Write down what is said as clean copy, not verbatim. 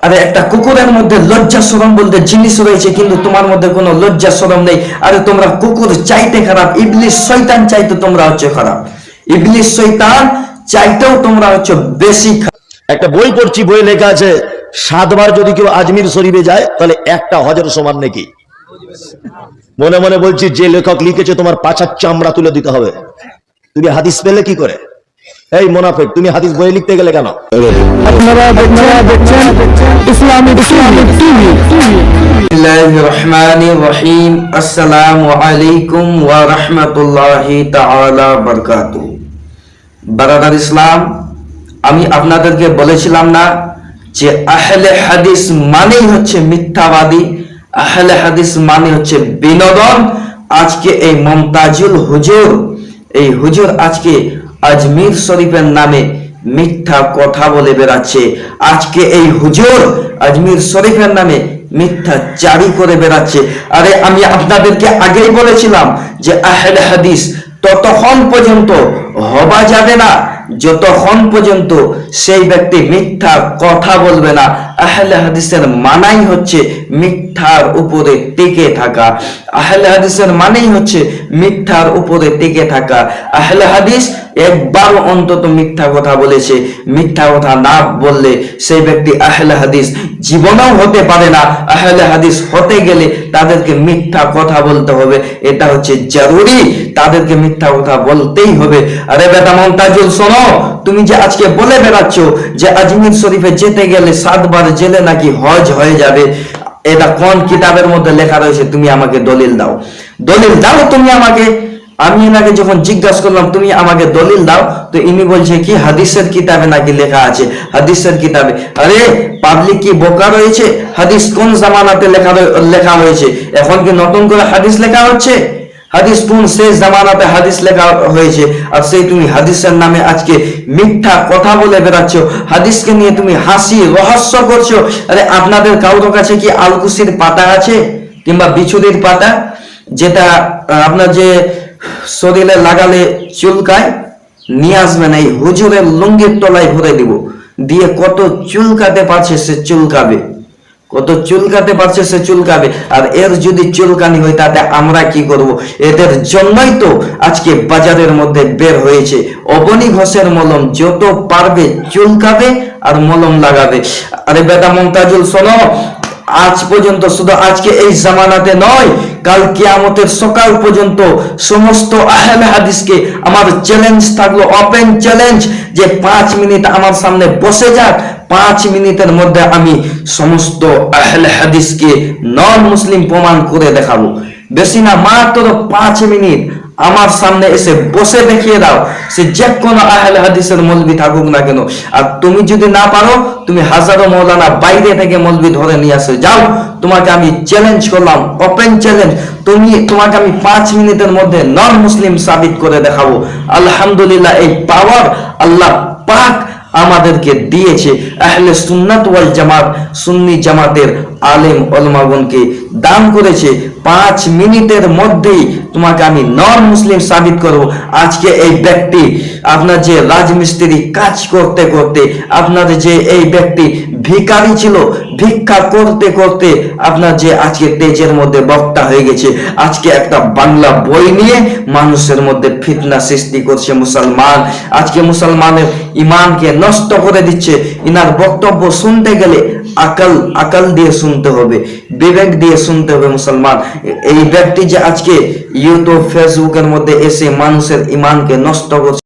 আরে একটা কুকুরের মধ্যে লজ্জা শরম বলতে জিনিস রয়েছে, কিন্তু তোমার মধ্যে কোনো লজ্জা শরম নেই। আরে তোমরা কুকুর চাইতে খারাপ, ইবলিস শয়তান চাইতে তোমরা হচ্ছে খারাপ, ইবলিস শয়তান চাইতেও তোমরা হচ্ছে বেশি খারাপ। একটা বই পড়ছি, বই লেখা আছে 7 বার যদি কেউ আজমির শরীফে যায় তাহলে একটা হজের সমান নাকি। মনে মনে বলছি, যে লেখক লিখেছে তোমার পাছার চামড়া তুলে দিতে হবে। তুমি হাদিস পেলে কি করে? এই মুনাফিক, তুমি হাদিস বই লিখতে গেলে কেন? আপনারা দেখছেন ইসলামিক টিভি। বিসমিল্লাহির রহমানির রহিম। আসসালামু আলাইকুম ওয়া রাহমাতুল্লাহি তাআলা বারাকাতুহু। বারাদার ইসলাম, আমি আপনাদেরকে বলেছিলাম না যে আহলে হাদিস মানেই হচ্ছে মিথ্যাবাদী, আহলে হাদিস মানে হচ্ছে বিনোদন। আজকে এই মুমতাজুল হুজুর, এই হুজুর আজকে আজমির শরীফের নামে মিথ্যা কথা বলে বেড়াচ্ছে। আজকে এই হুজুর আজমির শরীফের নামে মিথ্যা জারি করে বেড়াচ্ছে। আরে আমি আপনাদেরকে আগেই বলেছিলাম যে আহলে হাদিস ততক্ষণ পর্যন্ত হবা যাবে না যতক্ষণ পর্যন্ত সেই ব্যক্তি মিথ্যা কথা বলবে না। আহলে হাদিসের মানাই হচ্ছে মিথ্যার উপরে টিকে থাকা, আহলে হাদিসের মানেই হচ্ছে মিথ্যার উপরে টিকে থাকা। আহলে হাদিস একবার অন্তত মিথ্যা কথা বলেছে, মিথ্যা কথা না বললে সেই ব্যক্তি আহলে হাদিস জীবনেও হতে পারে না। আহলে হাদিস হতে গেলে তাদেরকে মিথ্যা কথা বলতে হবে, এটা হচ্ছে জরুরি, তাদেরকে মিথ্যা কথা বলতেই হবে। আরে বেটা মুমতাজুল, শোনো, তুমি যে আজকে বলে বেড়াচ্ছ যে আজমির শরীফে যেতে গেলে 7 বার জেলে নাকি হজ হয়ে যাবে, এটা কোন কিতাবের মধ্যে লেখা রয়েছে? তুমি আমাকে দলিল দাও, দলিল দাও তুমি আমাকে। আমি এনাকে যখন জিজ্ঞাসা করলাম তুমি আমাকে দলিল দাও, তো ইনি বলছে কি হাদিসের কিতাবে নাকি লেখা আছে, হাদিসের কিতাবে। আরে পাবলিক কি বোকা রয়েছে? হাদিস কোন জামানাতে লেখা হয়েছে? এখন কি নতুন করে হাদিস লেখা হচ্ছে? হাদিস কোন শেষ জামানাতে হাদিস লেখা হয়েছে, আর সেই তুমি হাদিসের নামে আজকে মিথ্যা কথা বলে বেড়াচ্ছ, হাদিসকে নিয়ে তুমি হাসি রহস্য করছো। আরে আপনাদের কারোর কাছে কি আলকুসির পাতা আছে কিংবা বিছুরির পাতা, যেটা আপনার যে শরীরে লাগালে চুলকায়? নিয়ে আসবেন, এই হুজুরের লুঙ্গির তলায় ভরে দিব, দিয়ে কত চুলকাতে পারছে সে চুলকাবে, কত চুলকাতে পারছে সে চুলকাবে। আর এর যদি চুলকানি হয় তাতে আমরা কি করব? এদের জন্যই তো আজকে বাজারের মধ্যে বের হয়েছে অবনী ঘোষের মলম, যত পারবে চুলকাবে আর মলম লাগাবে। আরে বেটা মুমতাজুল, শোনো, আজ পর্যন্ত, শুধু আজকে এই জামানাতে নয়, কাল কিয়ামতের সকাল পর্যন্ত সমস্ত আহলে হাদিসকে আমার চ্যালেঞ্জ থাকলো, ওপেন চ্যালেঞ্জ, যে 5 মিনিট আমার সামনে বসে যাক, 5 মিনিটের মধ্যে আমি সমস্ত আহলে হাদিসকে নন মুসলিম প্রমাণ করে দেখাবো। বেশি না, মাত্র 5 মিনিট আমার সামনে এসে বসে দেখিয়ে দাও, সে যে কোনো আহলে হাদিসের মৌলবি থাকুক না কেন। আর তুমি যদি না পারো, তুমি হাজারো মৌলানা বাইরে থেকে মৌলবি ধরে নিয়ে আসো, যাও, তোমাকে আমি চ্যালেঞ্জ করলাম, ওপেন চ্যালেঞ্জ, তোমাকে আমি 5 মিনিটের মধ্যে নন মুসলিম সাবিত করে দেখাবো। আলহামদুলিল্লাহ, এই পাওয়ার আল্লাহ পাক আমাদেরকে দিয়েছে। আহলে সুন্নাত ওয়াল জামাত, সুন্নি জামাতের আলেম ওলামাগণকে দান করেছে। 5 মিনিটের মধ্যেই তোমাকে আমি নন মুসলিম সাবিত করব। আজকে এই ব্যক্তি, আপনার যে রাজমিস্ত্রি কাজ করতে করতে, আপনার যে এই ব্যক্তি ভিখারি ছিল, ভিক্ষা করতে করতে আপনার যে আজকে তেজের মধ্যে বক্তা হয়ে গেছে, আজকে একটা বাংলা বই নিয়ে মানুষের মধ্যে ফিতনা সৃষ্টি করছে মুসলমান, আজকে মুসলমানের ইমানকে নষ্ট করে দিচ্ছে। ইনার বক্তব্য শুনতে গেলে আকল দিয়ে শুনতে হবে, বিবেক দিয়ে শুনতে হবে মুসলমান। এই ব্যক্তি যে আজকে ইউটিউব ফেসবুকের মধ্যে এসে মানুষের ইমানকে নষ্ট করছে,